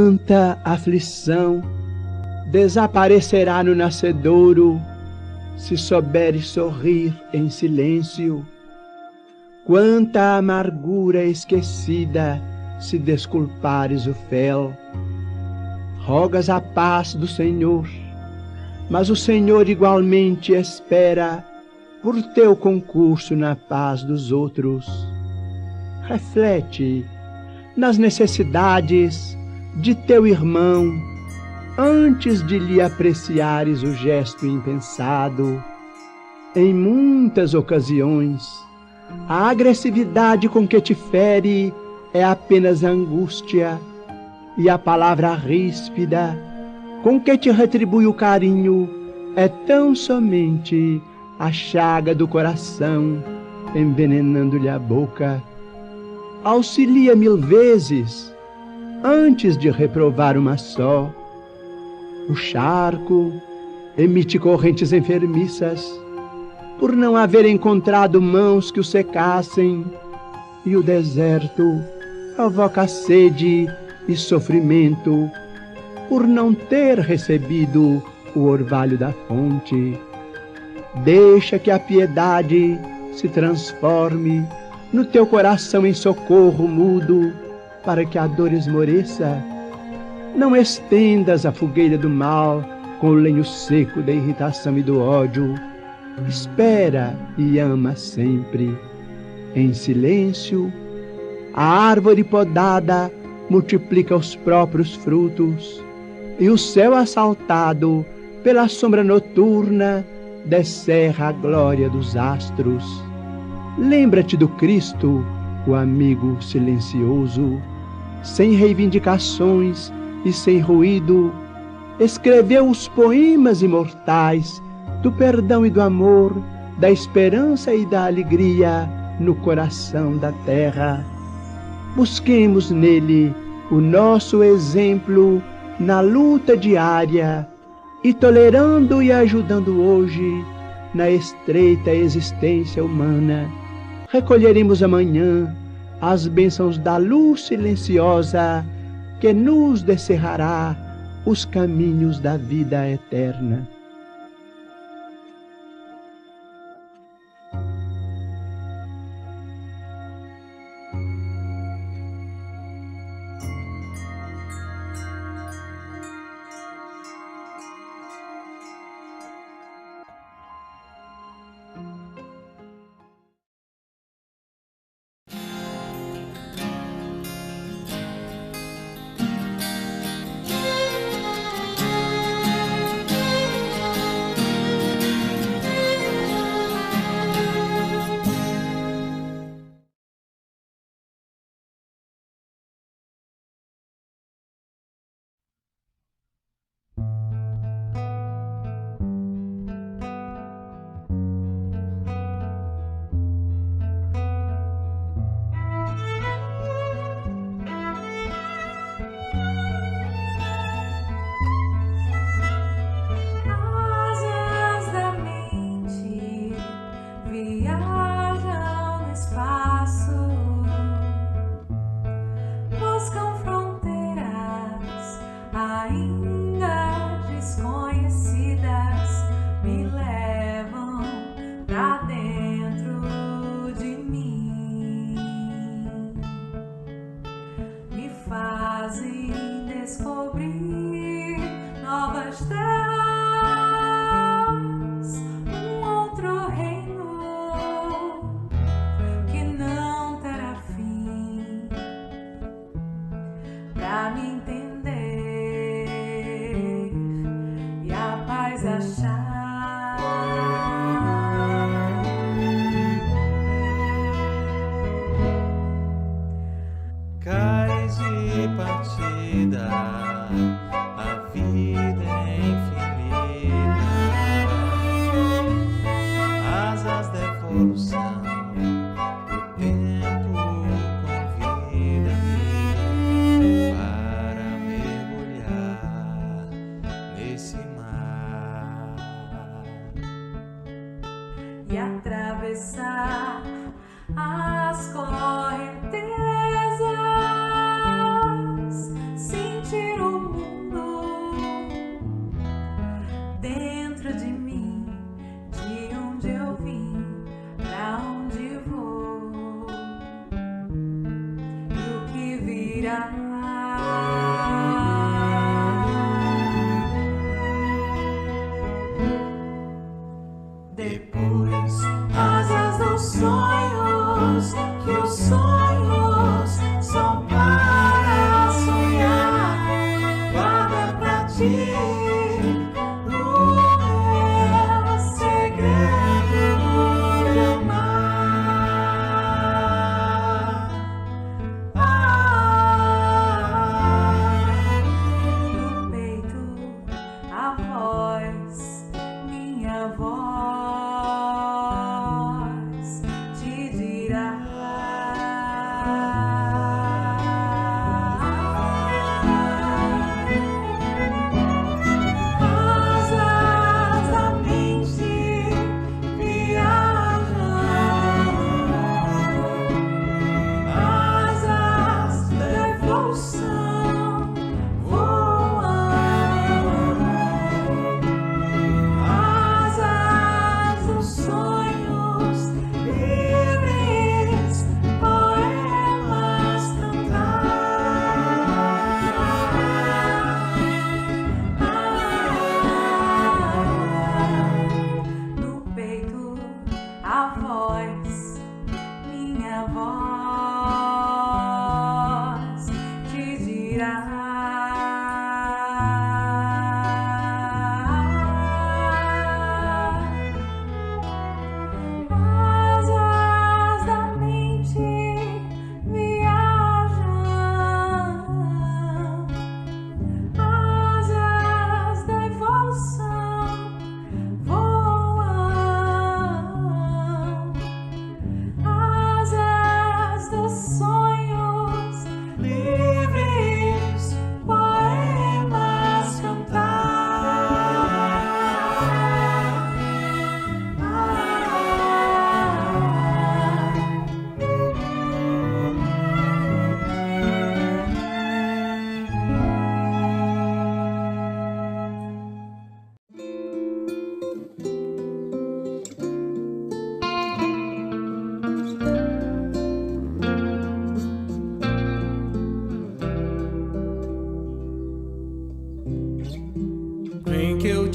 Quanta aflição desaparecerá no nascedouro, se souberes sorrir em silêncio. Quanta amargura esquecida, se desculpares o fel. Rogas a paz do Senhor, mas o Senhor igualmente espera por teu concurso na paz dos outros. Reflete nas necessidades de teu irmão antes de lhe apreciares o gesto impensado. Em muitas ocasiões, a agressividade com que te fere é apenas angústia, e a palavra ríspida com que te retribui o carinho é tão somente a chaga do coração, envenenando-lhe a boca. Auxilia 1000 vezes antes de reprovar uma só. O charco emite correntes enfermiças por não haver encontrado mãos que o secassem, e o deserto provoca sede e sofrimento por não ter recebido o orvalho da fonte. Deixa que a piedade se transforme no teu coração em socorro mudo, para que a dor esmoreça. Não estendas a fogueira do mal com o lenho seco da irritação e do ódio. Espera e ama sempre. Em silêncio, a árvore podada multiplica os próprios frutos, e o céu assaltado pela sombra noturna descerra a glória dos astros. Lembra-te do Cristo, o amigo silencioso, sem reivindicações e sem ruído, escreveu os poemas imortais do perdão e do amor, da esperança e da alegria no coração da terra. Busquemos nele o nosso exemplo na luta diária, e tolerando e ajudando hoje na estreita existência humana, recolheremos amanhã as bênçãos da luz silenciosa que nos descerrará os caminhos da vida eterna. As correntezas, sentir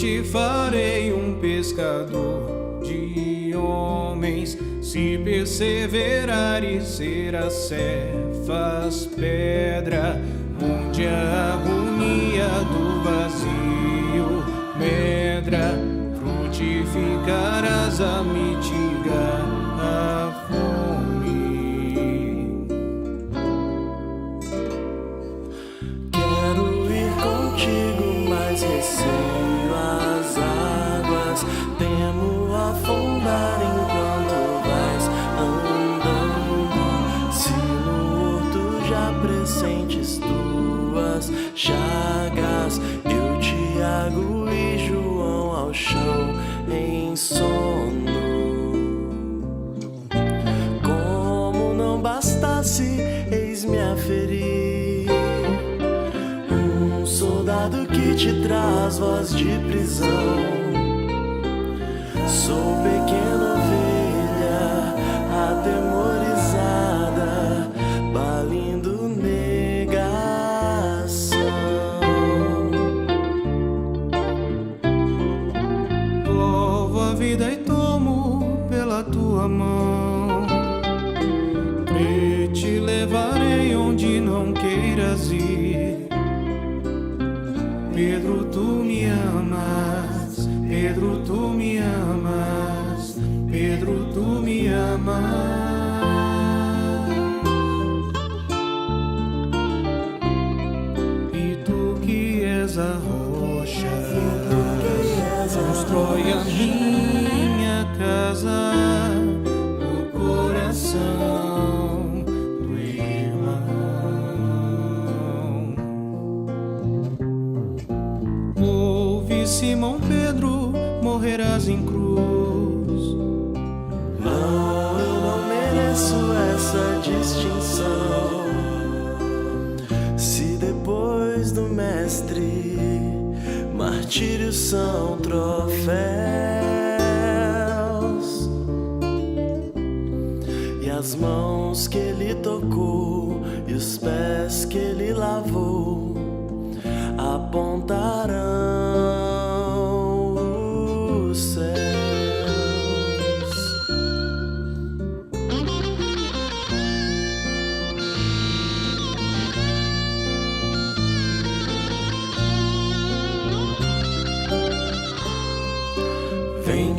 te farei um pescador de homens. Se perseverares, serás Cefas, pedra, onde a agonia do vazio medra, frutificarás a mitigar a fome. Quero ir contigo, mas receio as águas, temo afundar enquanto vais andando. Se no horto já pressentes tuas chagas, eu, Tiago e João ao chão em sono. Como não bastasse, eis-me a ferir, um soldado que te traz voz de prisão. Sou pequena ovelha atemorizada, balindo negação. Louvo a vida e tomo pela tua mão, e te levarei onde não queiras ir. Pedro, tu me amas, Pedro, tu me amas, Pedro, tu me amas. E tu que és a rocha, constrói a minha casa no coração do irmão. Ouve, Simão Pedro, morrerás em cruz. Não, eu não mereço essa distinção. Se depois do mestre martírios são troféus, e as mãos que ele tocou e os pés que ele lavou apontarão os céus.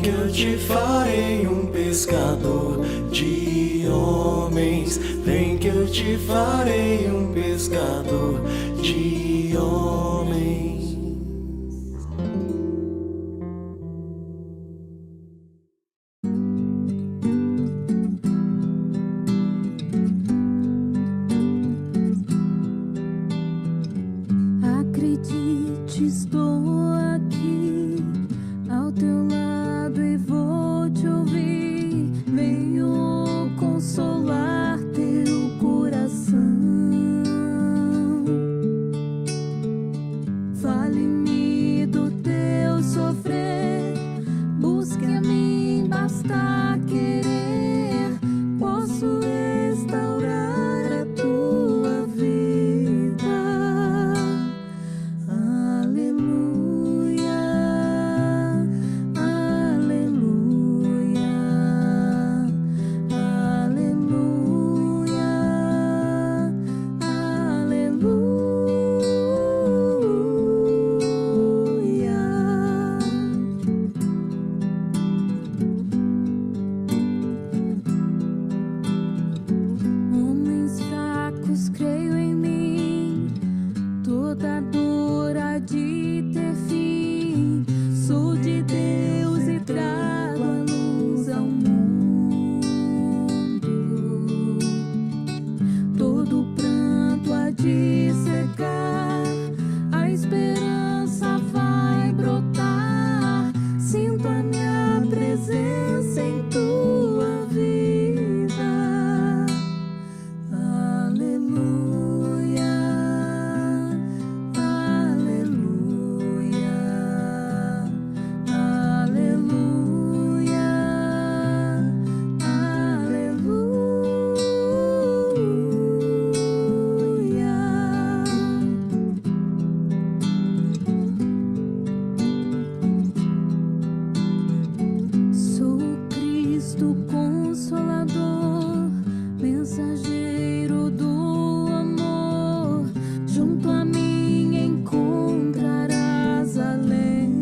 que eu te farei um pescador de homens. Vem que eu te farei um pescador de homens. Acredite, estou aqui ao teu lado e vou te ouvir. Venho consolar teu coração. Fale-me do teu sofrer, busque a mim, basta querer. Posso restaurar a tua vida. Aleluia, aleluia, aleluia, Homens fracos, creio em mim, toda dor há de ter fim. Sou de Deus e trago a luz ao mundo. Todo pranto há de secar, a esperança vai brotar. Sinto a minha presença em tua vida. Aleluia, aleluia, aleluia, aleluia. Sou Cristo Consolador, mensageiro do amor. Junto a mim encontrarás alento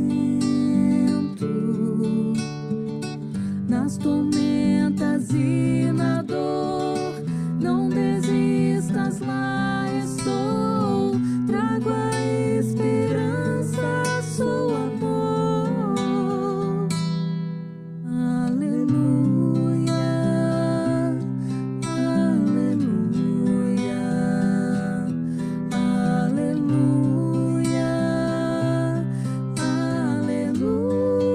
nas tormentas e na dor. Não desistas, lá estou. Trago a esperança, sou amor. Aleluia, aleluia, aleluia,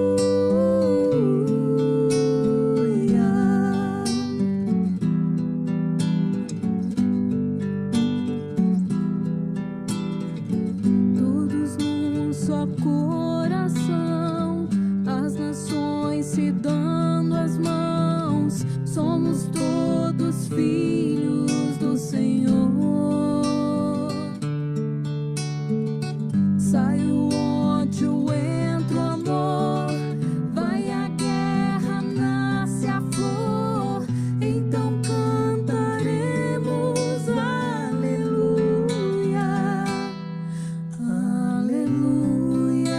todos num só coração, as nações se dando as mãos. Somos todos filhos do Senhor. Sai o ódio, entra o amor. Vai a guerra, nasce a flor. Então cantaremos aleluia, aleluia, aleluia,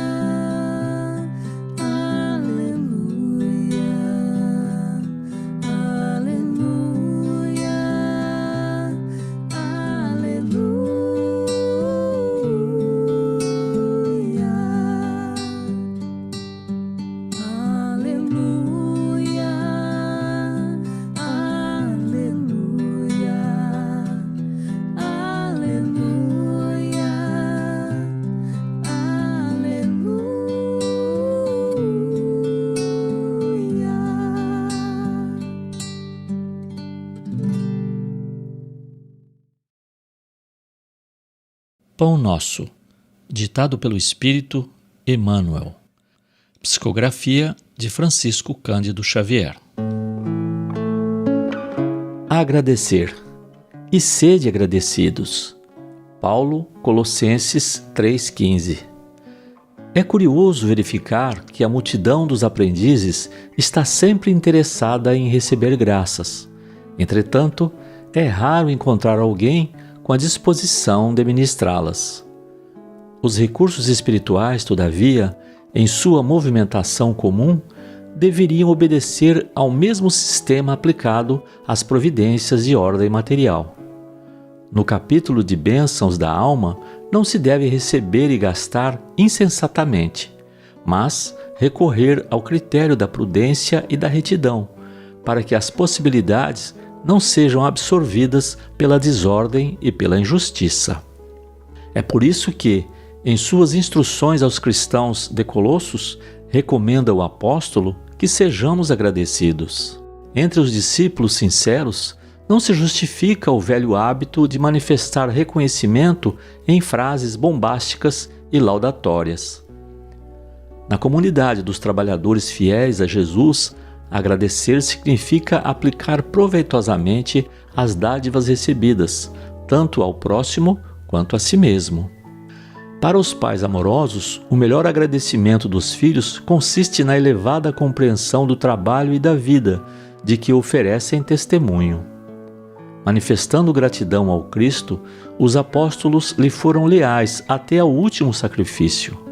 aleluia, Pão Nosso, ditado pelo Espírito Emmanuel. Psicografia de Francisco Cândido Xavier. Agradecer. E sede agradecidos. Paulo, Colossenses 3,15. É curioso verificar que a multidão dos aprendizes está sempre interessada em receber graças. Entretanto, é raro encontrar alguém com a disposição de ministrá-las. Os recursos espirituais, todavia, em sua movimentação comum, deveriam obedecer ao mesmo sistema aplicado às providências de ordem material. No capítulo de bênçãos da alma, não se deve receber e gastar insensatamente, mas recorrer ao critério da prudência e da retidão, para que as possibilidades não sejam absorvidas pela desordem e pela injustiça. É por isso que, em suas instruções aos cristãos de Colossos, recomenda o apóstolo que sejamos agradecidos. Entre os discípulos sinceros, não se justifica o velho hábito de manifestar reconhecimento em frases bombásticas e laudatórias. Na comunidade dos trabalhadores fiéis a Jesus, agradecer significa aplicar proveitosamente as dádivas recebidas, tanto ao próximo quanto a si mesmo. Para os pais amorosos, o melhor agradecimento dos filhos consiste na elevada compreensão do trabalho e da vida de que oferecem testemunho. Manifestando gratidão ao Cristo, os apóstolos lhe foram leais até ao último sacrifício.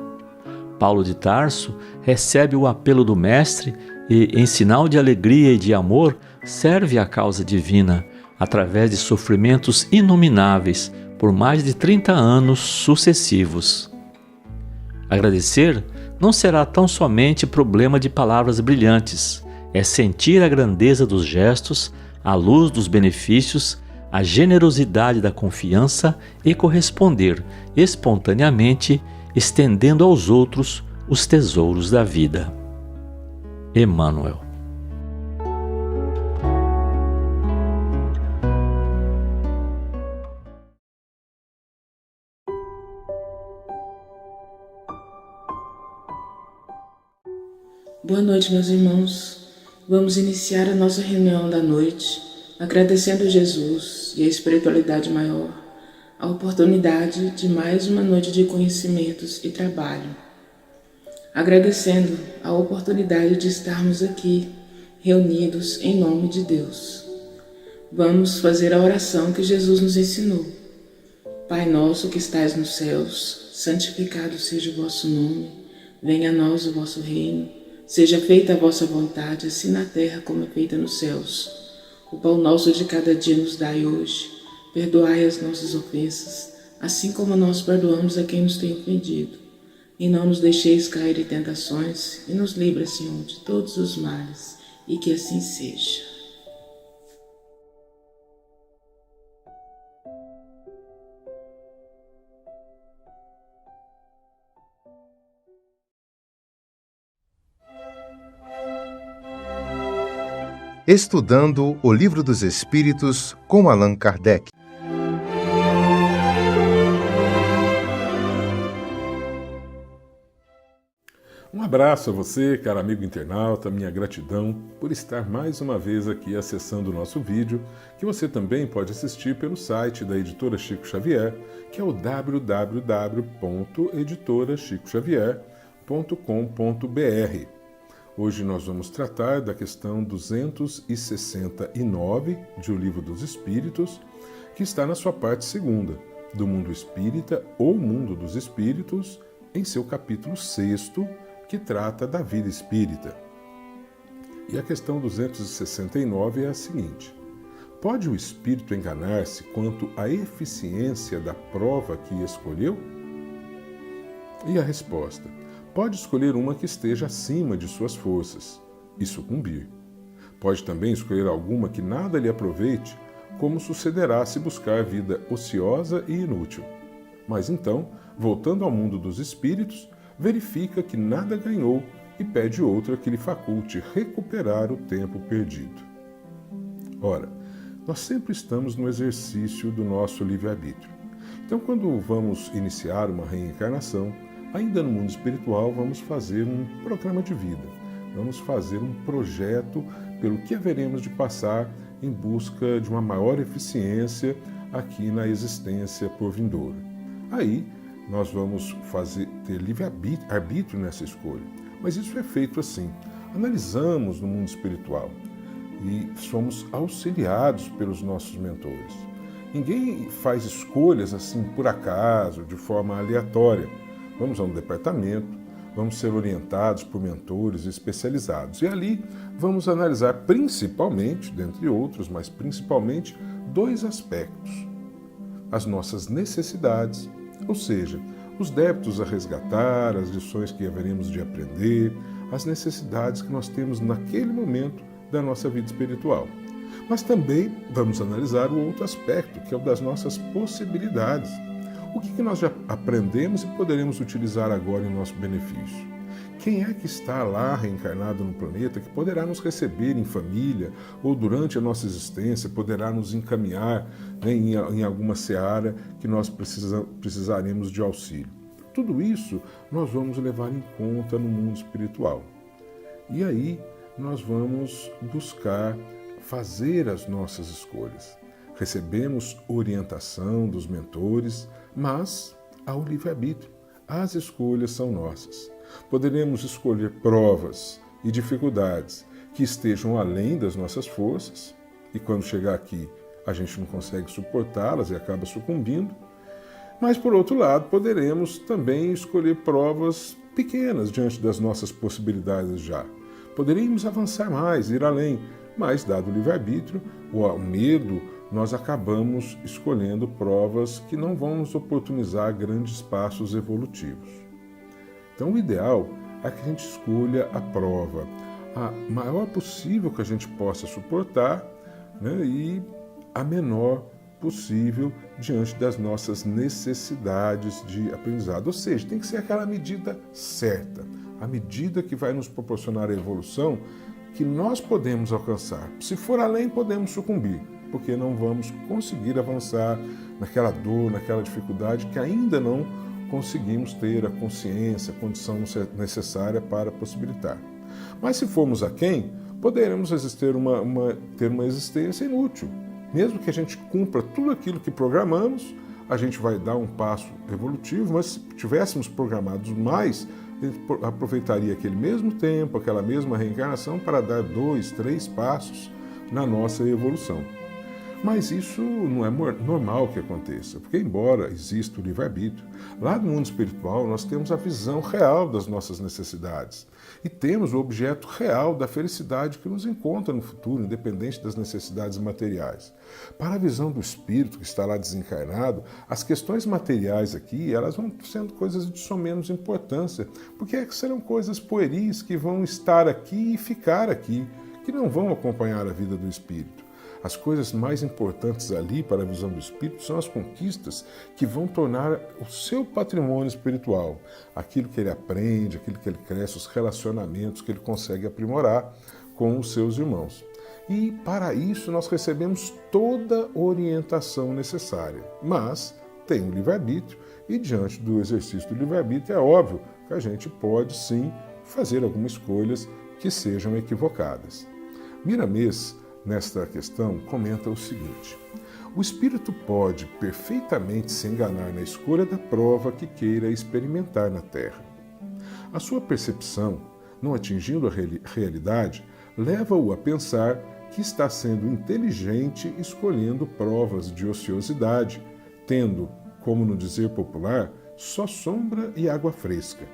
Paulo de Tarso recebe o apelo do Mestre e, em sinal de alegria e de amor, serve à causa divina, através de sofrimentos inomináveis, por mais de 30 anos sucessivos. Agradecer não será tão somente problema de palavras brilhantes, é sentir a grandeza dos gestos, a luz dos benefícios, a generosidade da confiança e corresponder espontaneamente, estendendo aos outros os tesouros da vida. Emmanuel. Boa noite, meus irmãos. Vamos iniciar a nossa reunião da noite, agradecendo a Jesus e a espiritualidade maior a oportunidade de mais uma noite de conhecimentos e trabalho. Agradecendo a oportunidade de estarmos aqui, reunidos em nome de Deus. Vamos fazer a oração que Jesus nos ensinou. Pai nosso que estais nos céus, santificado seja o vosso nome, venha a nós o vosso reino, seja feita a vossa vontade, assim na terra como é feita nos céus. O pão nosso de cada dia nos dai hoje. Perdoai as nossas ofensas, assim como nós perdoamos a quem nos tem ofendido. E não nos deixeis cair em tentações, e nos livra, Senhor, de todos os males, e que assim seja. Estudando o Livro dos Espíritos com Allan Kardec. Um abraço a você, caro amigo internauta, minha gratidão por estar mais uma vez aqui acessando o nosso vídeo, que você também pode assistir pelo site da Editora Chico Xavier, que é o www.editorachicoxavier.com.br. Hoje nós vamos tratar da questão 269 de O Livro dos Espíritos, que está na sua parte segunda, do Mundo Espírita ou Mundo dos Espíritos, em seu capítulo 6º, que trata da vida espírita. E a questão 269 é a seguinte: pode o espírito enganar-se quanto à eficiência da prova que escolheu? E a resposta: pode escolher uma que esteja acima de suas forças e sucumbir. Pode também escolher alguma que nada lhe aproveite, como sucederá se buscar vida ociosa e inútil. Mas então, voltando ao mundo dos espíritos, verifica que nada ganhou e pede outra que lhe faculte recuperar o tempo perdido. Ora, nós sempre estamos no exercício do nosso livre-arbítrio. Então, quando vamos iniciar uma reencarnação, ainda no mundo espiritual, vamos fazer um programa de vida, vamos fazer um projeto pelo que haveremos de passar em busca de uma maior eficiência aqui na existência por vindoura. Aí, nós vamos ter livre-arbítrio nessa escolha, mas isso é feito assim. Analisamos no mundo espiritual e somos auxiliados pelos nossos mentores. Ninguém faz escolhas assim por acaso, de forma aleatória. Vamos a um departamento, vamos ser orientados por mentores especializados. E ali vamos analisar principalmente, dentre outros, mas principalmente, dois aspectos. As nossas necessidades, ou seja, os débitos a resgatar, as lições que haveremos de aprender, as necessidades que nós temos naquele momento da nossa vida espiritual. Mas também vamos analisar o outro aspecto, que é o das nossas possibilidades. O que nós já aprendemos e poderemos utilizar agora em nosso benefício? Quem é que está lá reencarnado no planeta que poderá nos receber em família ou durante a nossa existência, poderá nos encaminhar, né, em alguma seara que nós precisaremos de auxílio? Tudo isso nós vamos levar em conta no mundo espiritual. E aí nós vamos buscar fazer as nossas escolhas. Recebemos orientação dos mentores, mas há o livre-arbítrio. As escolhas são nossas. Poderemos escolher provas e dificuldades que estejam além das nossas forças, e quando chegar aqui a gente não consegue suportá-las e acaba sucumbindo. Mas, por outro lado, poderemos também escolher provas pequenas diante das nossas possibilidades já. Poderíamos avançar mais, ir além, mas, dado o livre-arbítrio, o medo, nós acabamos escolhendo provas que não vão nos oportunizar grandes passos evolutivos. Então, o ideal é que a gente escolha a prova a maior possível que a gente possa suportar, né, e a menor possível diante das nossas necessidades de aprendizado. Ou seja, tem que ser aquela medida certa, a medida que vai nos proporcionar a evolução que nós podemos alcançar. Se for além, podemos sucumbir, porque não vamos conseguir avançar naquela dor, naquela dificuldade que ainda não conseguimos ter a consciência, a condição necessária para possibilitar. Mas se formos aquém, poderemos ter uma existência inútil. Mesmo que a gente cumpra tudo aquilo que programamos, a gente vai dar um passo evolutivo, mas se tivéssemos programados mais, a gente aproveitaria aquele mesmo tempo, aquela mesma reencarnação para dar 2, 3 passos na nossa evolução. Mas isso não é normal que aconteça, porque embora exista o livre-arbítrio, lá no mundo espiritual nós temos a visão real das nossas necessidades e temos o objeto real da felicidade que nos encontra no futuro, independente das necessidades materiais. Para a visão do espírito que está lá desencarnado, as questões materiais aqui, elas vão sendo coisas de só menos importância, porque serão coisas pueris que vão estar aqui e ficar aqui, que não vão acompanhar a vida do espírito. As coisas mais importantes ali para a visão do espírito são as conquistas que vão tornar o seu patrimônio espiritual, aquilo que ele aprende, aquilo que ele cresce, os relacionamentos que ele consegue aprimorar com os seus irmãos. E para isso nós recebemos toda a orientação necessária, mas tem o livre-arbítrio e diante do exercício do livre-arbítrio é óbvio que a gente pode sim fazer algumas escolhas que sejam equivocadas. Miramês, nesta questão, comenta o seguinte: o espírito pode perfeitamente se enganar na escolha da prova que queira experimentar na Terra. A sua percepção, não atingindo a realidade, leva-o a pensar que está sendo inteligente escolhendo provas de ociosidade, tendo, como no dizer popular, só sombra e água fresca.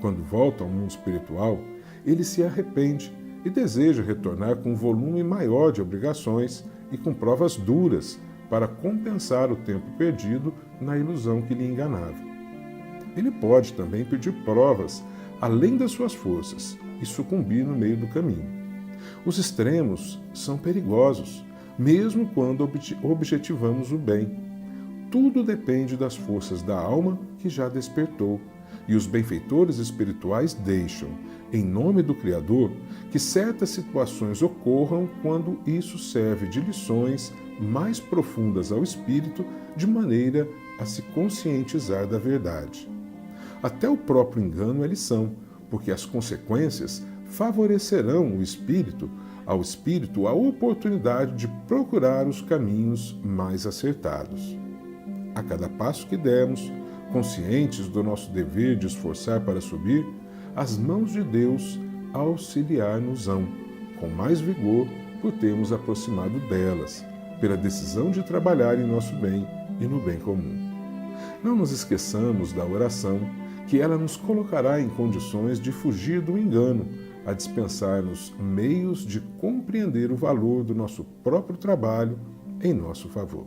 Quando volta ao mundo espiritual, ele se arrepende e deseja retornar com um volume maior de obrigações e com provas duras para compensar o tempo perdido na ilusão que lhe enganava. Ele pode também pedir provas além das suas forças e sucumbir no meio do caminho. Os extremos são perigosos, mesmo quando objetivamos o bem. Tudo depende das forças da alma que já despertou, e os benfeitores espirituais deixam, em nome do Criador, que certas situações ocorram quando isso serve de lições mais profundas ao espírito, de maneira a se conscientizar da verdade. Até o próprio engano é lição, porque as consequências favorecerão ao espírito a oportunidade de procurar os caminhos mais acertados. A cada passo que dermos, conscientes do nosso dever de esforçar para subir, as mãos de Deus auxiliar-nos-ão, com mais vigor por termos aproximado delas, pela decisão de trabalhar em nosso bem e no bem comum. Não nos esqueçamos da oração que ela nos colocará em condições de fugir do engano, a dispensar-nos meios de compreender o valor do nosso próprio trabalho em nosso favor.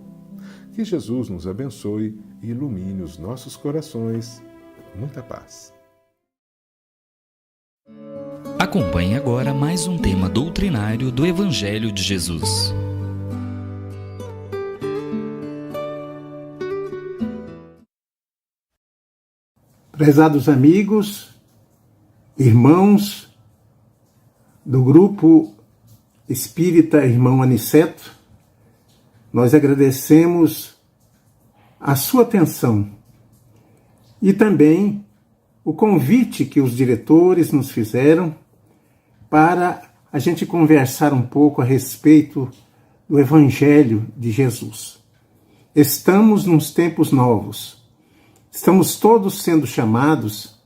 Que Jesus nos abençoe e ilumine os nossos corações. Muita paz. Acompanhe agora mais um tema doutrinário do Evangelho de Jesus. Prezados amigos, irmãos do grupo espírita Irmão Aniceto, nós agradecemos a sua atenção e também o convite que os diretores nos fizeram para a gente conversar um pouco a respeito do Evangelho de Jesus. Estamos nos tempos novos. Estamos todos sendo chamados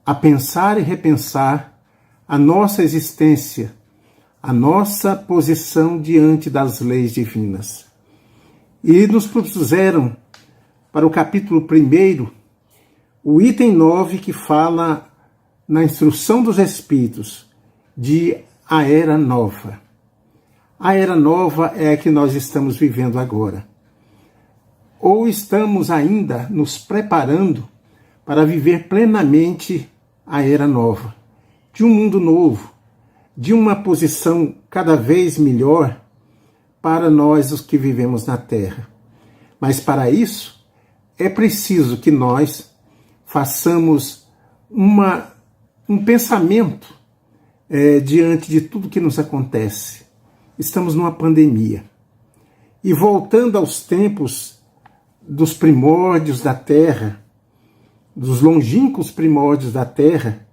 a pensar e repensar a nossa existência, a nossa posição diante das leis divinas. E nos propuseram, para o capítulo 1, o item 9, que fala na instrução dos Espíritos de a Era Nova. A Era Nova é a que nós estamos vivendo agora. Ou estamos ainda nos preparando para viver plenamente a Era Nova, de um mundo novo, de uma posição cada vez melhor para nós os que vivemos na Terra. Mas para isso é preciso que nós façamos um pensamento diante de tudo que nos acontece. Estamos numa pandemia. E voltando aos tempos dos primórdios da Terra, dos longínquos primórdios da Terra,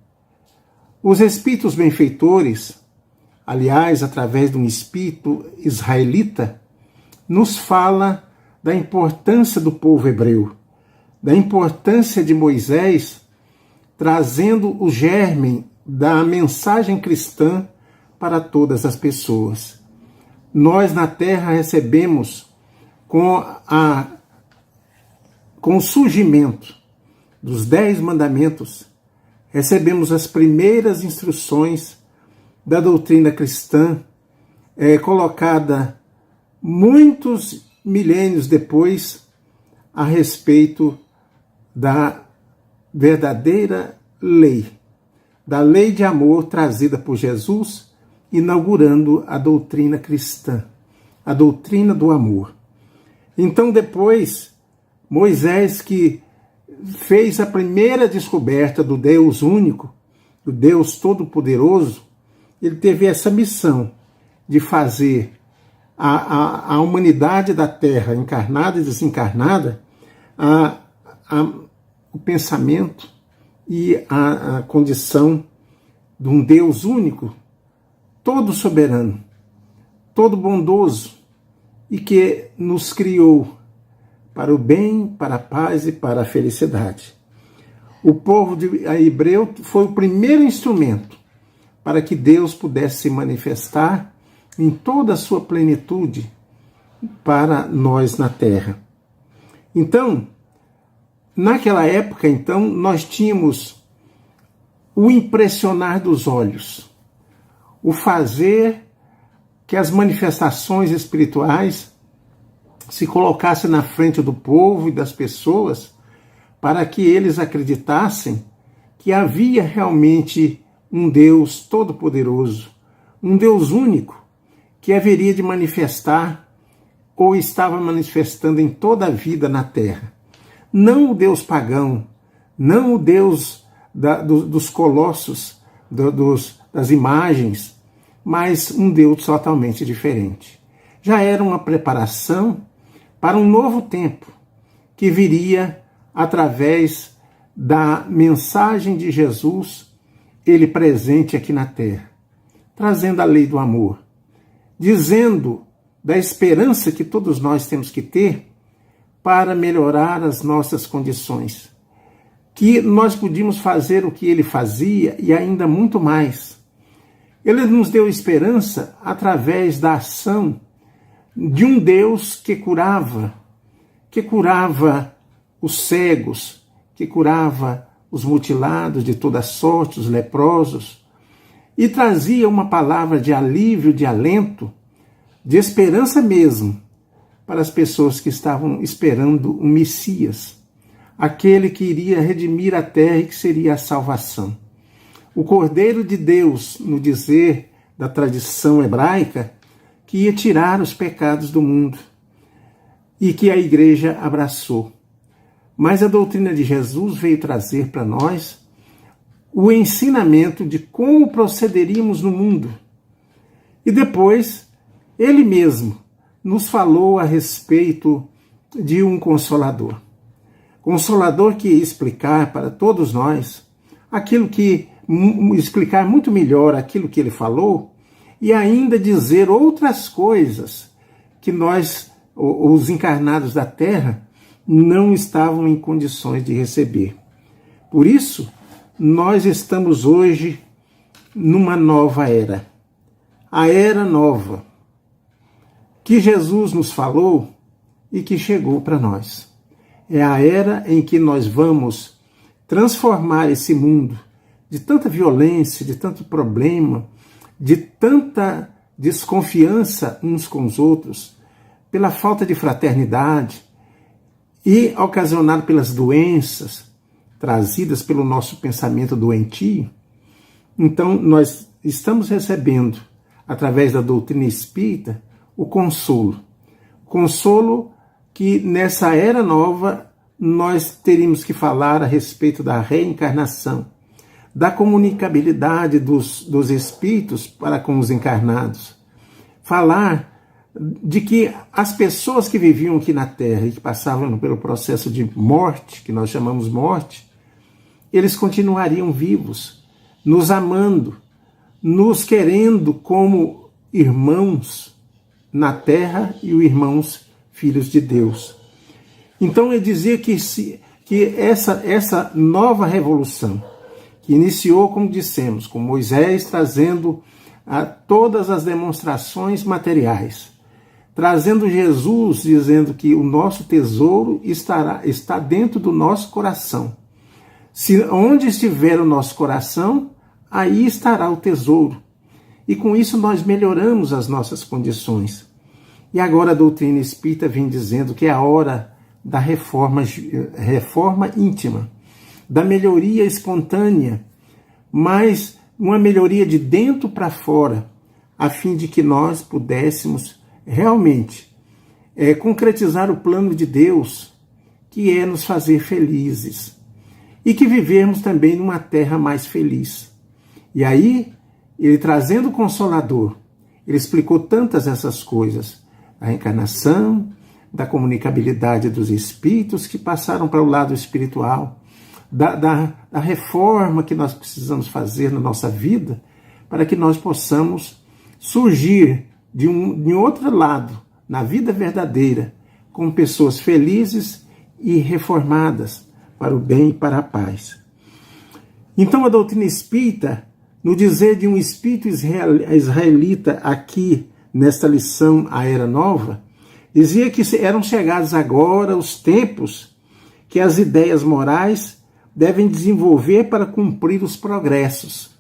os espíritos benfeitores, aliás, através de um espírito israelita, nos fala da importância do povo hebreu, da importância de Moisés trazendo o germe da mensagem cristã para todas as pessoas. Nós na Terra recebemos com o surgimento dos 10 mandamentos, recebemos as primeiras instruções da doutrina cristã, colocada muitos milênios depois a respeito da verdadeira lei, da lei de amor trazida por Jesus, inaugurando a doutrina cristã, a doutrina do amor. Então depois, Moisés, que fez a primeira descoberta do Deus único, do Deus todo-poderoso, ele teve essa missão de fazer a humanidade da Terra, encarnada e desencarnada, o pensamento e a condição de um Deus único, todo soberano, todo bondoso, e que nos criou para o bem, para a paz e para a felicidade. O povo hebreu foi o primeiro instrumento para que Deus pudesse se manifestar em toda a sua plenitude para nós na Terra. Então, naquela época, nós tínhamos o impressionar dos olhos, o fazer que as manifestações espirituais se colocassem na frente do povo e das pessoas para que eles acreditassem que havia realmente um Deus todo-poderoso, um Deus único, que haveria de manifestar ou estava manifestando em toda a vida na Terra. Não o Deus pagão, não o Deus dos colossos, das imagens, mas um Deus totalmente diferente. Já era uma preparação para um novo tempo que viria através da mensagem de Jesus, ele presente aqui na Terra, trazendo a lei do amor, dizendo da esperança que todos nós temos que ter para melhorar as nossas condições, que nós podíamos fazer o que ele fazia e ainda muito mais. Ele nos deu esperança através da ação de um Deus que curava os cegos, que curava os mutilados de toda sorte, os leprosos, e trazia uma palavra de alívio, de alento, de esperança mesmo, para as pessoas que estavam esperando o Messias, aquele que iria redimir a terra e que seria a salvação. O Cordeiro de Deus, no dizer da tradição hebraica, que ia tirar os pecados do mundo e que a igreja abraçou. Mas a doutrina de Jesus veio trazer para nós o ensinamento de como procederíamos no mundo. E depois, ele mesmo nos falou a respeito de um Consolador. Consolador que ia explicar para todos nós explicar muito melhor aquilo que ele falou e ainda dizer outras coisas que nós, os encarnados da Terra, não estavam em condições de receber. Por isso, nós estamos hoje numa nova era. A era nova que Jesus nos falou e que chegou para nós. É a era em que nós vamos transformar esse mundo de tanta violência, de tanto problema, de tanta desconfiança uns com os outros, pela falta de fraternidade e ocasionado pelas doenças trazidas pelo nosso pensamento doentio. Então, nós estamos recebendo, através da doutrina espírita, o consolo. Consolo que, nessa era nova, nós teríamos que falar a respeito da reencarnação, da comunicabilidade dos espíritos para com os encarnados. Falar de que as pessoas que viviam aqui na Terra e que passavam pelo processo de morte, que nós chamamos morte, eles continuariam vivos, nos amando, nos querendo como irmãos na Terra e os irmãos filhos de Deus. Então ele dizia que essa nova revolução, que iniciou, como dissemos, com Moisés trazendo todas as demonstrações materiais, trazendo Jesus dizendo que o nosso tesouro está dentro do nosso coração. Se onde estiver o nosso coração, aí estará o tesouro. E com isso nós melhoramos as nossas condições. E agora a doutrina espírita vem dizendo que é a hora da reforma íntima, da melhoria espontânea, mas uma melhoria de dentro para fora, a fim de que nós pudéssemos realmente concretizar o plano de Deus, que é nos fazer felizes, e que vivemos também numa terra mais feliz. E aí, ele trazendo o Consolador, ele explicou tantas essas coisas, a reencarnação, da comunicabilidade dos espíritos que passaram para o lado espiritual, da reforma que nós precisamos fazer na nossa vida para que nós possamos surgir de outro lado, na vida verdadeira, com pessoas felizes e reformadas para o bem e para a paz. Então a doutrina espírita, no dizer de um espírito israelita aqui nesta lição, a Era Nova, dizia que eram chegados agora os tempos que as ideias morais devem desenvolver para cumprir os progressos.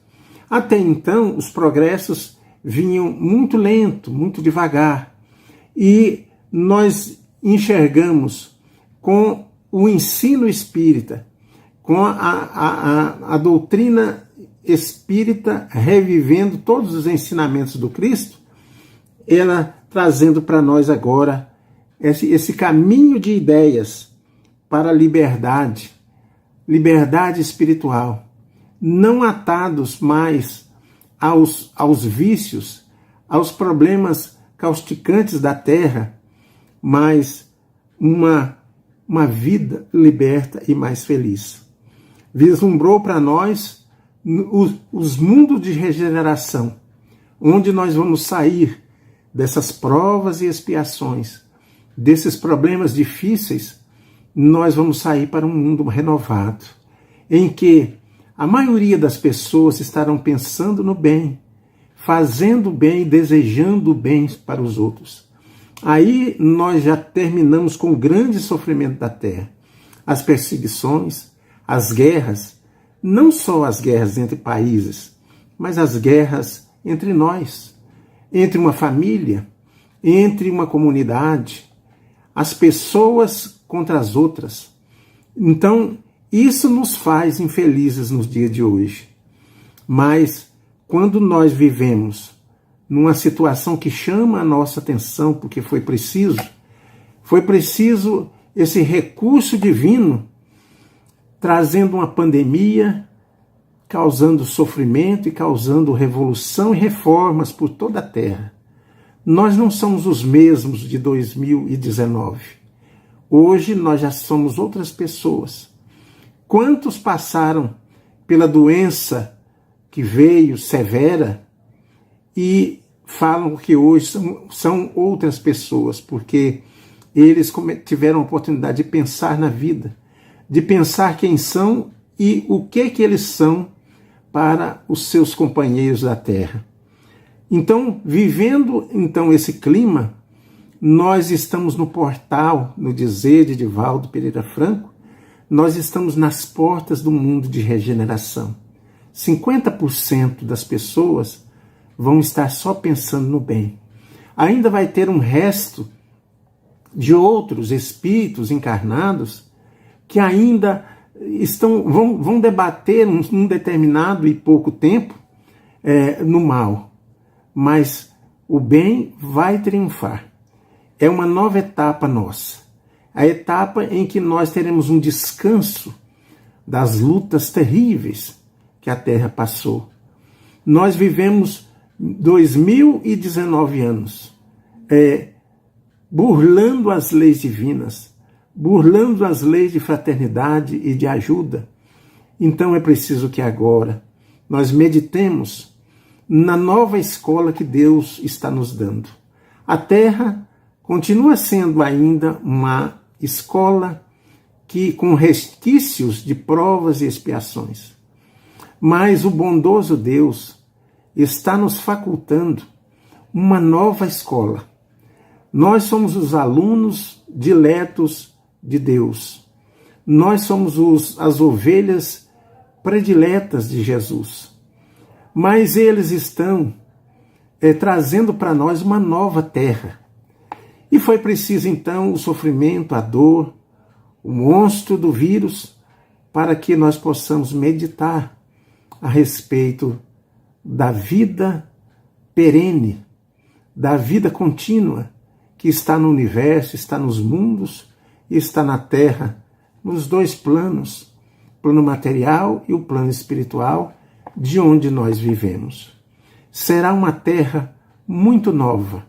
Até então, os progressos vinham muito lento, muito devagar. E nós enxergamos com o ensino espírita, com a doutrina espírita revivendo todos os ensinamentos do Cristo, ela trazendo para nós agora esse caminho de ideias para a liberdade espiritual, não atados mais aos vícios, aos problemas causticantes da terra, mas uma vida liberta e mais feliz. Vislumbrou para nós os mundos de regeneração, onde nós vamos sair dessas provas e expiações, desses problemas difíceis, nós vamos sair para um mundo renovado, em que a maioria das pessoas estarão pensando no bem, fazendo o bem, desejando o bem para os outros. Aí nós já terminamos com o grande sofrimento da terra, as perseguições, as guerras, não só as guerras entre países, mas as guerras entre nós, entre uma família, entre uma comunidade, as pessoas contra as outras. Então, isso nos faz infelizes nos dias de hoje. Mas, quando nós vivemos numa situação que chama a nossa atenção, porque foi preciso esse recurso divino, trazendo uma pandemia, causando sofrimento e causando revolução e reformas por toda a terra. Nós não somos os mesmos de 2019. Hoje nós já somos outras pessoas. Quantos passaram pela doença que veio severa e falam que hoje são outras pessoas, porque eles tiveram a oportunidade de pensar na vida, de pensar quem são e o que eles são para os seus companheiros da terra. Então, vivendo esse clima, nós estamos no portal, no dizer de Divaldo Pereira Franco, nós estamos nas portas do mundo de regeneração. 50% das pessoas vão estar só pensando no bem. Ainda vai ter um resto de outros espíritos encarnados que ainda vão debater num determinado e pouco tempo no mal. Mas o bem vai triunfar. É uma nova etapa nossa. A etapa em que nós teremos um descanso das lutas terríveis que a Terra passou. Nós vivemos 2019 anos burlando as leis divinas, burlando as leis de fraternidade e de ajuda. Então é preciso que agora nós meditemos na nova escola que Deus está nos dando. A Terra continua sendo ainda uma escola com resquícios de provas e expiações. Mas o bondoso Deus está nos facultando uma nova escola. Nós somos os alunos diletos de Deus. Nós somos as ovelhas prediletas de Jesus. Mas eles estão trazendo para nós uma nova terra. E foi preciso, então, o sofrimento, a dor, o monstro do vírus, para que nós possamos meditar a respeito da vida perene, da vida contínua, que está no universo, está nos mundos e está na Terra, nos dois planos, o plano material e o plano espiritual, de onde nós vivemos. Será uma terra muito nova.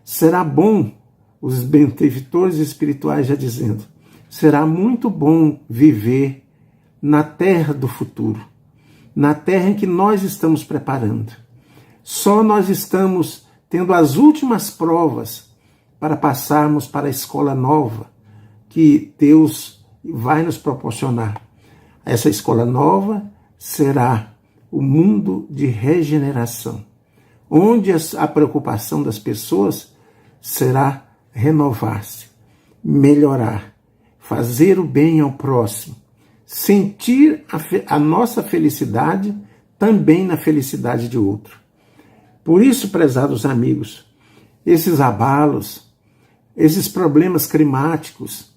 Será bom, os benfeitores espirituais já dizendo, será muito bom viver na terra do futuro, na terra em que nós estamos preparando. Só nós estamos tendo as últimas provas para passarmos para a escola nova que Deus vai nos proporcionar. Essa escola nova será o mundo de regeneração, onde a preocupação das pessoas será renovar-se, melhorar, fazer o bem ao próximo, sentir a nossa felicidade também na felicidade de outro. Por isso, prezados amigos, esses abalos, esses problemas climáticos,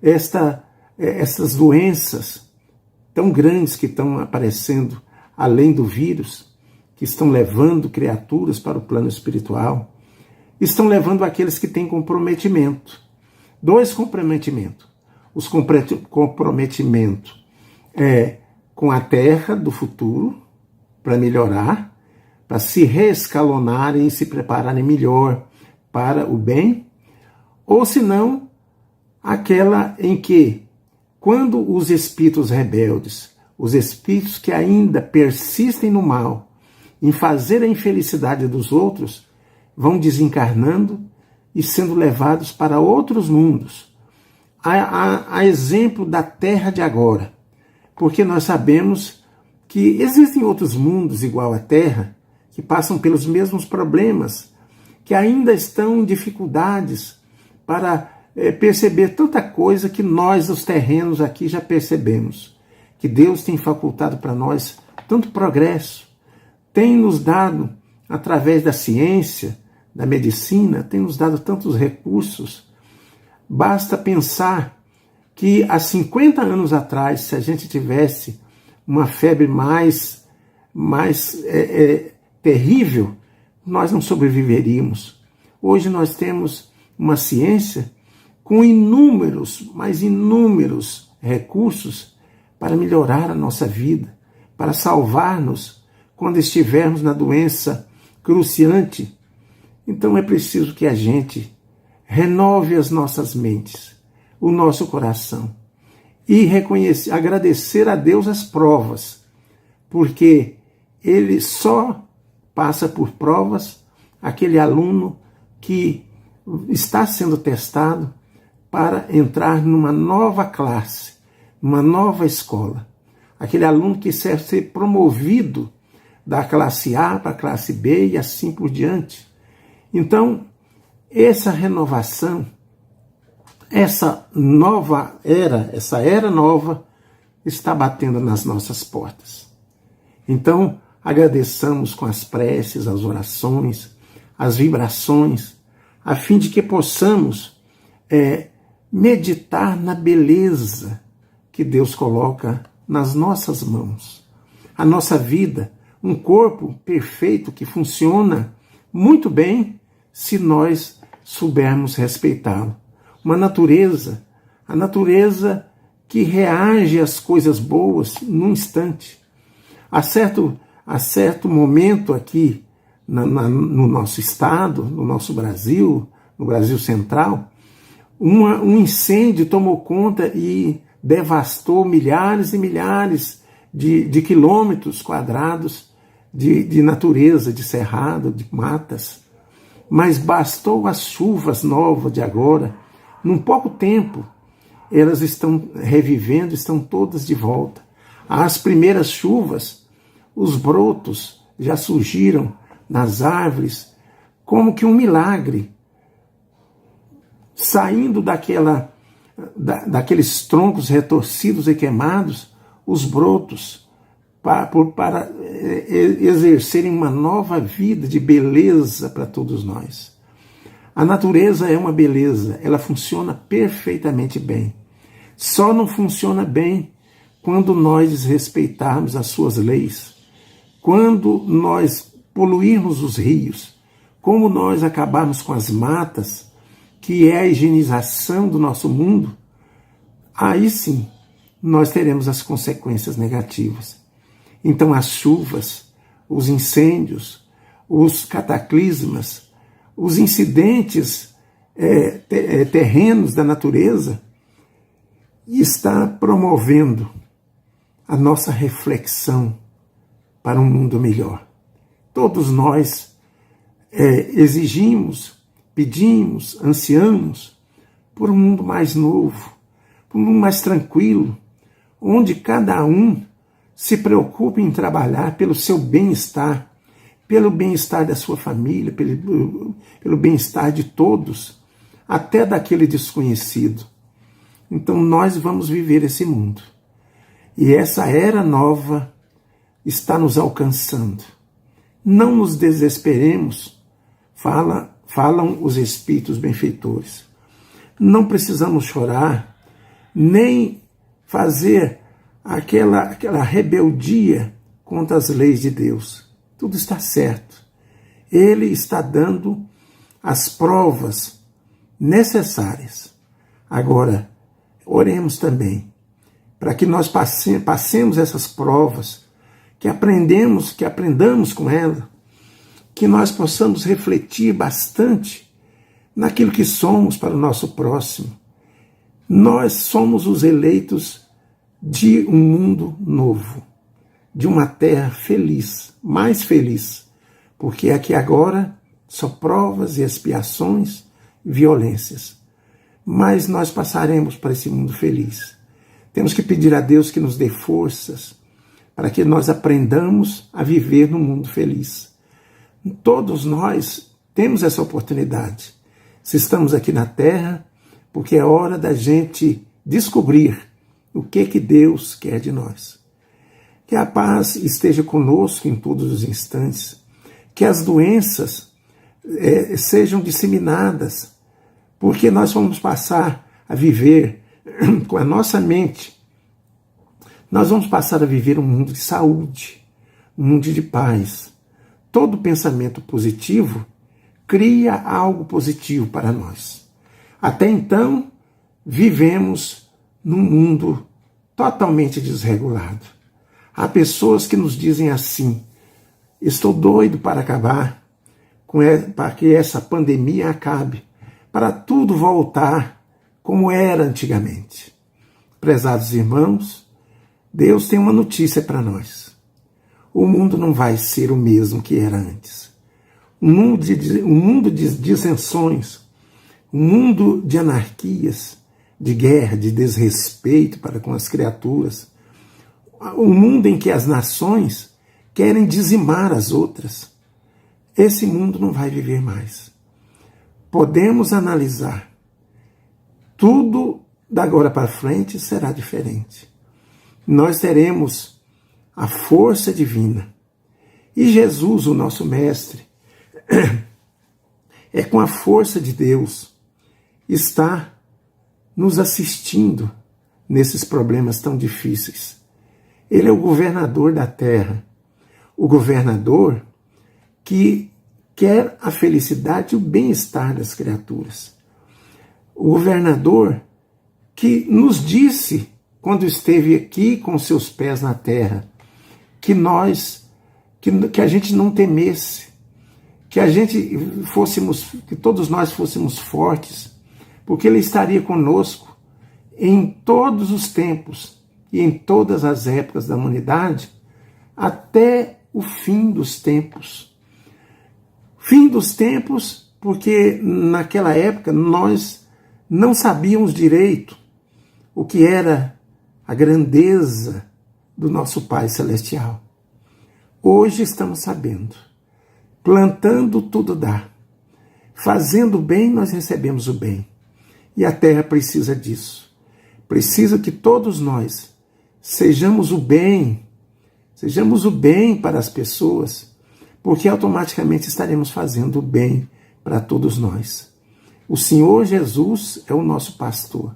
essas doenças tão grandes que estão aparecendo além do vírus, que estão levando criaturas para o plano espiritual, estão levando aqueles que têm comprometimento. Dois comprometimentos. Os comprometimento com a terra do futuro, para melhorar, para se reescalonarem e se prepararem melhor para o bem, ou senão aquela em que, quando os espíritos rebeldes, os espíritos que ainda persistem no mal, em fazer a infelicidade dos outros, vão desencarnando e sendo levados para outros mundos. A exemplo da Terra de agora, porque nós sabemos que existem outros mundos igual à Terra, que passam pelos mesmos problemas, que ainda estão em dificuldades para perceber tanta coisa que nós, os terrenos aqui, já percebemos. que Deus tem facultado para nós tanto progresso, tem nos dado, através da ciência, da medicina, tem nos dado tantos recursos. Basta pensar que há 50 anos atrás, se a gente tivesse uma febre mais terrível, nós não sobreviveríamos. Hoje nós temos uma ciência com inúmeros recursos para melhorar a nossa vida, para salvar-nos quando estivermos na doença cruciante. Então é preciso que a gente renove as nossas mentes, o nosso coração, e agradecer a Deus as provas, porque Ele só passa por provas aquele aluno que está sendo testado para entrar numa nova classe, numa nova escola. Aquele aluno que quer ser promovido da classe A para a classe B e assim por diante. Então, essa renovação, essa era nova, está batendo nas nossas portas. Então, agradeçamos com as preces, as orações, as vibrações, a fim de que possamos meditar na beleza que Deus coloca nas nossas mãos. A nossa vida, um corpo perfeito que funciona muito bem se nós soubermos respeitá-lo. A natureza que reage às coisas boas num instante. Há certo momento aqui no nosso estado, no nosso Brasil, no Brasil Central, um incêndio tomou conta e devastou milhares e milhares de quilômetros quadrados de natureza, de cerrado, de matas. Mas bastou as chuvas novas de agora, num pouco tempo, elas estão revivendo, estão todas de volta. As primeiras chuvas, os brotos já surgiram nas árvores, como que um milagre, saindo daqueles troncos retorcidos e queimados, os brotos, para exercerem uma nova vida de beleza para todos nós. A natureza é uma beleza, ela funciona perfeitamente bem. Só não funciona bem quando nós desrespeitarmos as suas leis, quando nós poluirmos os rios, como nós acabarmos com as matas, que é a higienização do nosso mundo, aí sim nós teremos as consequências negativas. Então as chuvas, os incêndios, os cataclismas, os incidentes terrenos da natureza está promovendo a nossa reflexão para um mundo melhor. Todos nós exigimos, pedimos, ansiamos por um mundo mais novo, por um mundo mais tranquilo, onde cada um se preocupe em trabalhar pelo seu bem-estar, pelo bem-estar da sua família, pelo bem-estar de todos, até daquele desconhecido. Então nós vamos viver esse mundo. E essa era nova está nos alcançando. Não nos desesperemos, falam os espíritos benfeitores. Não precisamos chorar, nem fazer aquela rebeldia contra as leis de Deus. Tudo está certo. Ele está dando as provas necessárias. Agora, oremos também, para que nós passemos essas provas, que aprendamos com ela, que nós possamos refletir bastante naquilo que somos para o nosso próximo. Nós somos os eleitos de um mundo novo, de uma terra feliz, mais feliz, porque aqui agora só provas e expiações, violências. Mas nós passaremos para esse mundo feliz. Temos que pedir a Deus que nos dê forças para que nós aprendamos a viver num mundo feliz. Todos nós temos essa oportunidade. Se estamos aqui na Terra, porque é hora da gente descobrir o que Deus quer de nós. Que a paz esteja conosco em todos os instantes, que as doenças sejam disseminadas, porque nós vamos passar a viver com a nossa mente, nós vamos passar a viver um mundo de saúde, um mundo de paz. Todo pensamento positivo cria algo positivo para nós. Até então, vivemos num mundo totalmente desregulado. Há pessoas que nos dizem assim: estou doido para acabar, para que essa pandemia acabe, para tudo voltar como era antigamente. Prezados irmãos, Deus tem uma notícia para nós. O mundo não vai ser o mesmo que era antes. Um mundo de dissensões, um mundo de anarquias, de guerra, de desrespeito para com as criaturas. Um mundo em que as nações querem dizimar as outras. Esse mundo não vai viver mais. Podemos analisar. Tudo da agora para frente será diferente. Nós teremos a força divina. E Jesus, o nosso mestre, é com a força de Deus, está nos assistindo nesses problemas tão difíceis. Ele é o governador da terra, o governador que quer a felicidade e o bem-estar das criaturas. O governador que nos disse, quando esteve aqui com seus pés na terra, que a gente não temesse, que todos nós fôssemos fortes, porque Ele estaria conosco em todos os tempos e em todas as épocas da humanidade, até o fim dos tempos. Fim dos tempos, porque naquela época nós não sabíamos direito o que era a grandeza do nosso Pai Celestial. Hoje estamos sabendo. Plantando tudo dá. Fazendo o bem, nós recebemos o bem. E a terra precisa disso. Precisa que todos nós sejamos o bem para as pessoas, porque automaticamente estaremos fazendo o bem para todos nós. O Senhor Jesus é o nosso pastor.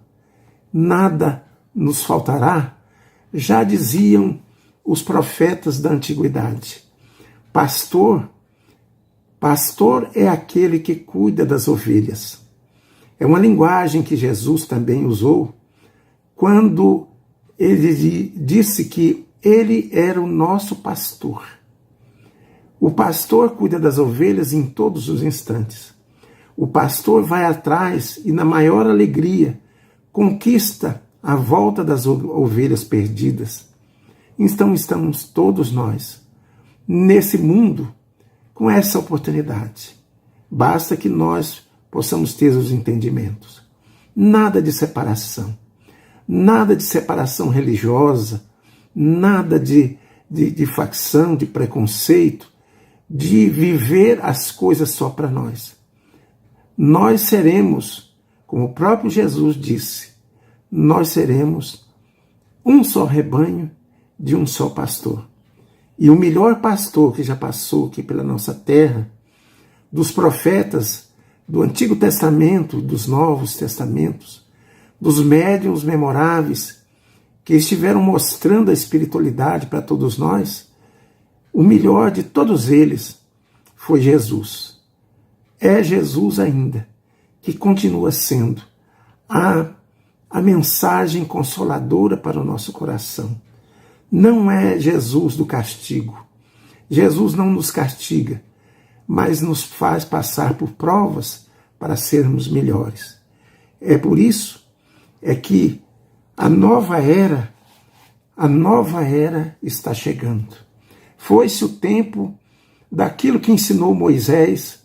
Nada nos faltará, já diziam os profetas da antiguidade. Pastor é aquele que cuida das ovelhas. É uma linguagem que Jesus também usou quando ele disse que ele era o nosso pastor. O pastor cuida das ovelhas em todos os instantes. O pastor vai atrás e, na maior alegria, conquista a volta das ovelhas perdidas. Então estamos todos nós nesse mundo com essa oportunidade. Basta que nós possamos ter os entendimentos. Nada de separação religiosa, nada de facção, de preconceito, de viver as coisas só para nós. Nós seremos, como o próprio Jesus disse, nós seremos um só rebanho de um só pastor. E o melhor pastor que já passou aqui pela nossa terra, dos profetas do Antigo Testamento, dos Novos Testamentos, dos médiuns memoráveis que estiveram mostrando a espiritualidade para todos nós, o melhor de todos eles foi Jesus. É Jesus ainda, que continua sendo a mensagem consoladora para o nosso coração. Não é Jesus do castigo. Jesus não nos castiga, mas nos faz passar por provas para sermos melhores. É por isso que a nova era está chegando. Foi-se o tempo daquilo que ensinou Moisés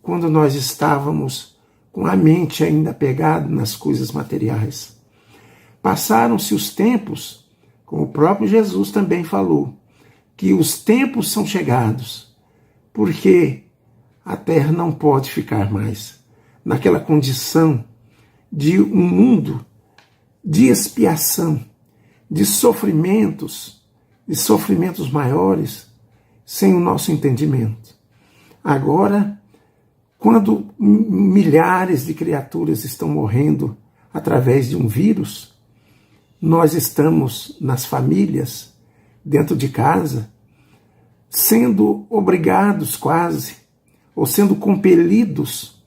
quando nós estávamos com a mente ainda pegada nas coisas materiais. Passaram-se os tempos, como o próprio Jesus também falou, que os tempos são chegados, porque a terra não pode ficar mais naquela condição de um mundo de expiação, de sofrimentos maiores, sem o nosso entendimento. Agora, quando milhares de criaturas estão morrendo através de um vírus, nós estamos nas famílias, dentro de casa, sendo obrigados quase, ou sendo compelidos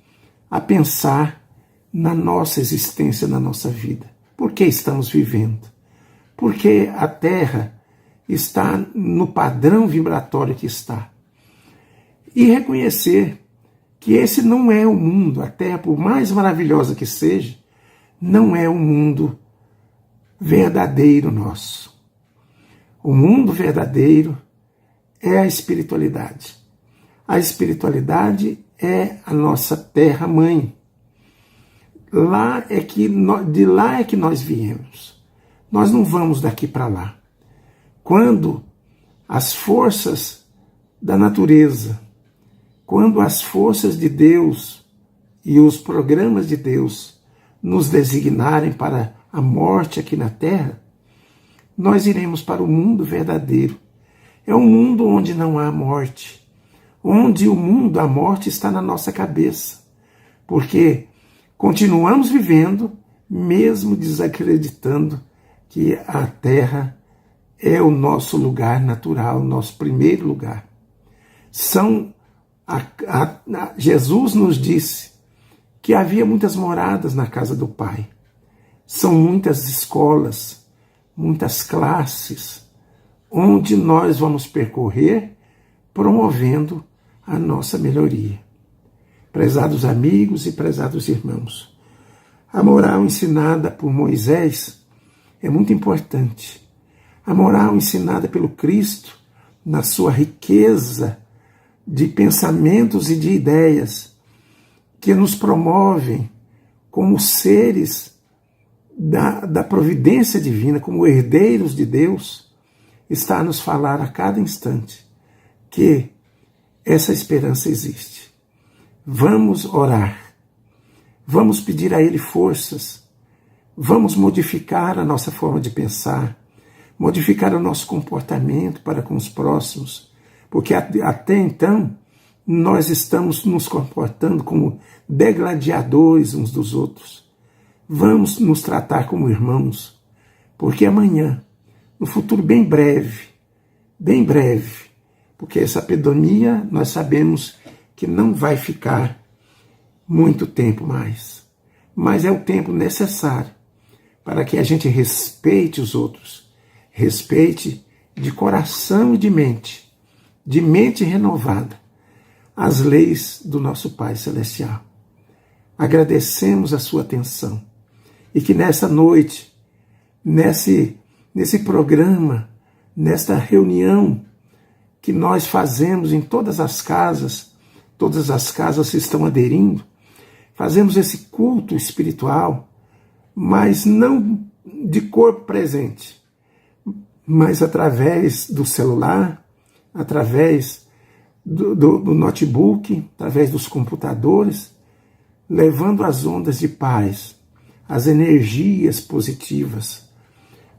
a pensar na nossa existência, na nossa vida. Por que estamos vivendo? Porque a Terra está no padrão vibratório que está. E reconhecer que esse não é o mundo, a Terra, por mais maravilhosa que seja, não é o mundo verdadeiro nosso. O mundo verdadeiro é a espiritualidade. A espiritualidade é a nossa terra-mãe. De lá é que nós viemos. Nós não vamos daqui para lá. Quando as forças da natureza, quando as forças de Deus e os programas de Deus nos designarem para a morte aqui na Terra, nós iremos para o mundo verdadeiro. É um mundo onde não há morte, onde a morte está na nossa cabeça, porque continuamos vivendo, mesmo desacreditando que a Terra é o nosso lugar natural, nosso primeiro lugar. Jesus nos disse que havia muitas moradas na casa do Pai. São muitas escolas, muitas classes, onde nós vamos percorrer promovendo a nossa melhoria. Prezados amigos e prezados irmãos, a moral ensinada por Moisés é muito importante. A moral ensinada pelo Cristo, na sua riqueza de pensamentos e de ideias, que nos promovem como seres da providência divina, como herdeiros de Deus, está a nos falar a cada instante que essa esperança existe. Vamos orar, vamos pedir a Ele forças, vamos modificar a nossa forma de pensar, modificar o nosso comportamento para com os próximos, porque até então nós estamos nos comportando como degladiadores uns dos outros. Vamos nos tratar como irmãos, porque amanhã, no futuro bem breve, porque essa epidemia nós sabemos que não vai ficar muito tempo mais, mas é o tempo necessário para que a gente respeite os outros, respeite de coração e de mente renovada, as leis do nosso Pai Celestial. Agradecemos a sua atenção e que nessa noite, nesse programa, nesta reunião que nós fazemos em todas as casas se estão aderindo, fazemos esse culto espiritual, mas não de corpo presente, mas através do celular, através do notebook, através dos computadores, levando as ondas de paz, as energias positivas.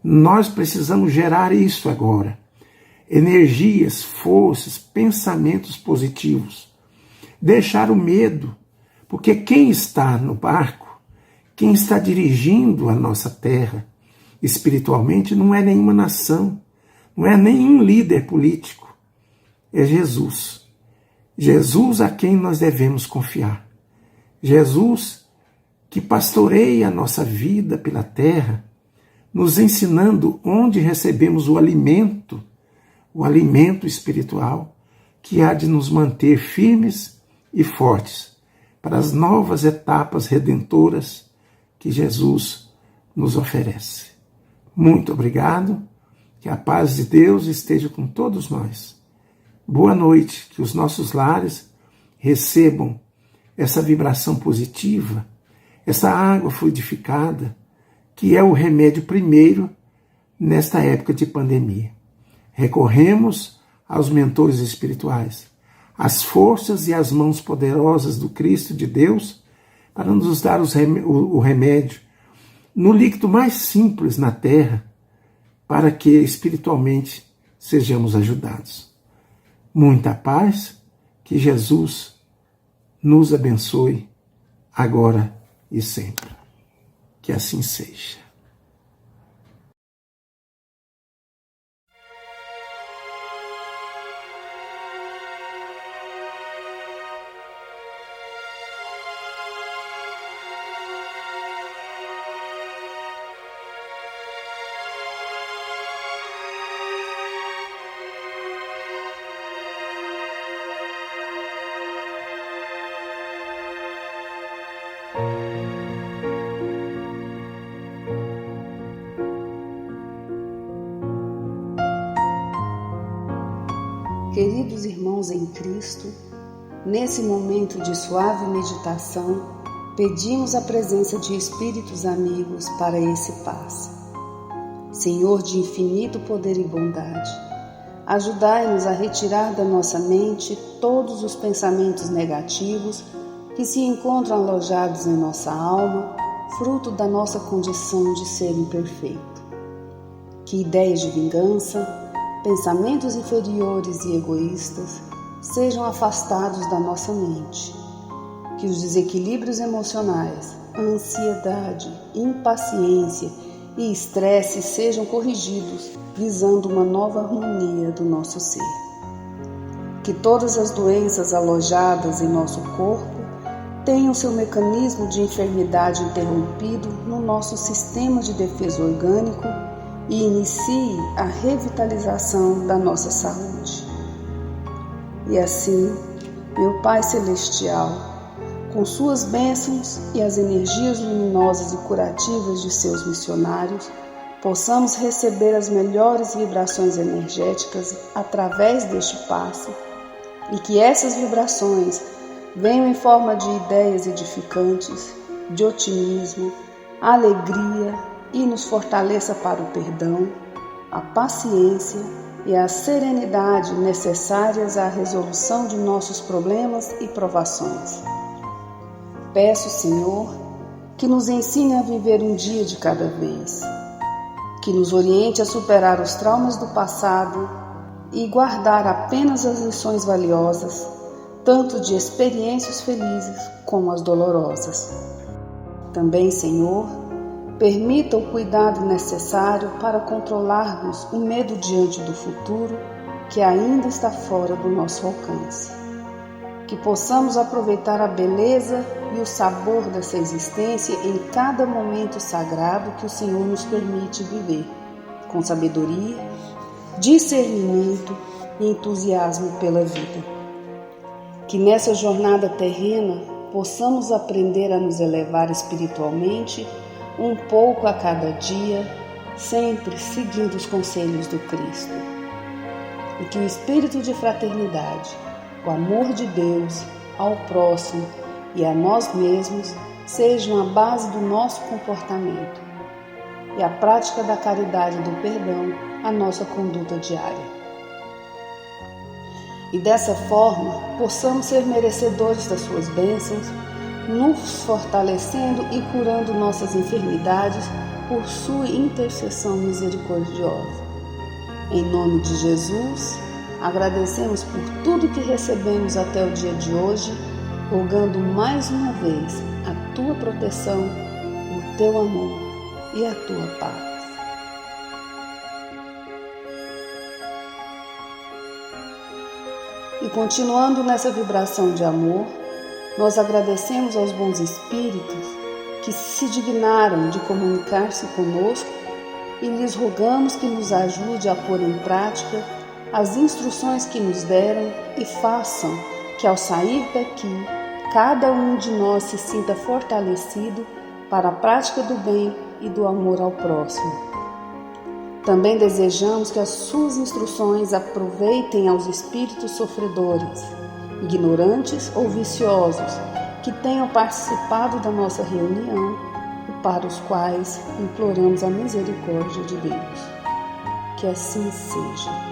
Nós precisamos gerar isso agora. Energias, forças, pensamentos positivos. Deixar o medo, porque quem está no barco, quem está dirigindo a nossa terra espiritualmente não é nenhuma nação, não é nenhum líder político, é Jesus. Jesus a quem nós devemos confiar. Jesus que pastoreia a nossa vida pela terra, nos ensinando onde recebemos o alimento espiritual, que há de nos manter firmes e fortes para as novas etapas redentoras que Jesus nos oferece. Muito obrigado, que a paz de Deus esteja com todos nós. Boa noite, que os nossos lares recebam essa vibração positiva, essa água fluidificada, que é o remédio primeiro nesta época de pandemia. Recorremos aos mentores espirituais, às forças e às mãos poderosas do Cristo de Deus para nos dar o remédio no líquido mais simples na terra, para que espiritualmente sejamos ajudados. Muita paz, que Jesus nos abençoe agora e sempre. Que assim seja. Queridos irmãos em Cristo, nesse momento de suave meditação, pedimos a presença de espíritos amigos para esse passe. Senhor de infinito poder e bondade, ajudai-nos a retirar da nossa mente todos os pensamentos negativos que se encontram alojados em nossa alma, fruto da nossa condição de ser imperfeito. Que ideias de vingança, pensamentos inferiores e egoístas sejam afastados da nossa mente. Que os desequilíbrios emocionais, a ansiedade, impaciência e estresse sejam corrigidos, visando uma nova harmonia do nosso ser. Que todas as doenças alojadas em nosso corpo tenham seu mecanismo de enfermidade interrompido no nosso sistema de defesa orgânico e inicie a revitalização da nossa saúde. E assim, meu Pai Celestial, com suas bênçãos e as energias luminosas e curativas de seus missionários, possamos receber as melhores vibrações energéticas através deste passe e que essas vibrações venham em forma de ideias edificantes, de otimismo, alegria, e nos fortaleça para o perdão, a paciência e a serenidade necessárias à resolução de nossos problemas e provações. Peço, Senhor, que nos ensine a viver um dia de cada vez, que nos oriente a superar os traumas do passado e guardar apenas as lições valiosas, tanto de experiências felizes como as dolorosas. Também, Senhor, permita o cuidado necessário para controlarmos o medo diante do futuro que ainda está fora do nosso alcance. Que possamos aproveitar a beleza e o sabor dessa existência em cada momento sagrado que o Senhor nos permite viver, com sabedoria, discernimento e entusiasmo pela vida. Que nessa jornada terrena possamos aprender a nos elevar espiritualmente um pouco a cada dia, sempre seguindo os conselhos do Cristo. E que o espírito de fraternidade, o amor de Deus ao próximo e a nós mesmos sejam a base do nosso comportamento e a prática da caridade e do perdão a nossa conduta diária. E dessa forma, possamos ser merecedores das suas bênçãos, nos fortalecendo e curando nossas enfermidades por sua intercessão misericordiosa. Em nome de Jesus, agradecemos por tudo que recebemos até o dia de hoje, rogando mais uma vez a tua proteção, o teu amor e a tua paz. E continuando nessa vibração de amor, nós agradecemos aos bons espíritos que se dignaram de comunicar-se conosco e lhes rogamos que nos ajude a pôr em prática as instruções que nos deram e façam que ao sair daqui, cada um de nós se sinta fortalecido para a prática do bem e do amor ao próximo. Também desejamos que as suas instruções aproveitem aos espíritos sofredores, ignorantes ou viciosos, que tenham participado da nossa reunião e para os quais imploramos a misericórdia de Deus. Que assim seja.